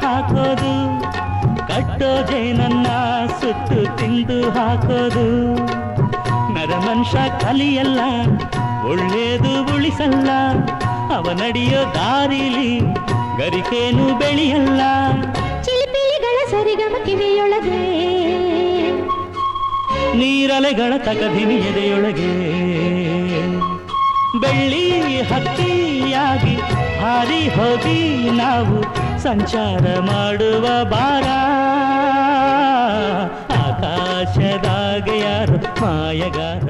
ಹಾಕೋದು, ಕಟ್ಟೋ ಜೇನನ್ನ ಸುಟ್ಟು ತಿಂದು ಹಾಕೋದು. ನರಮನುಷ್ಯ ಕಲಿಯಲ್ಲ, ಒಳ್ಳೇದು ಉಳಿಸಲ್ಲ, ಅವ ನಡೆಯೋ ದಾರಿಲಿ ಗರಿಕೇನು ಬೆಳೆಯಲ್ಲ. ಚಿಲಿಪಿಲಿಗಳ ಸರಿಗಮ ಕಿವಿಯೊಳಗೆ, ನೀರಲೆಗಳ ತಕಧಿಮಿ ಎದೆಯೊಳಗೆ. ಬೆಳ್ಳಿ ಹಕ್ಕಿಯಾಗಿ ಹಾರಿ ಹೋಗಿ ನಾವು ಸಂಚಾರ ಮಾಡುವ ಬಾರ. ಆಕಾಶದಾಗ ಯಾರು ಮಾಯಗಾರ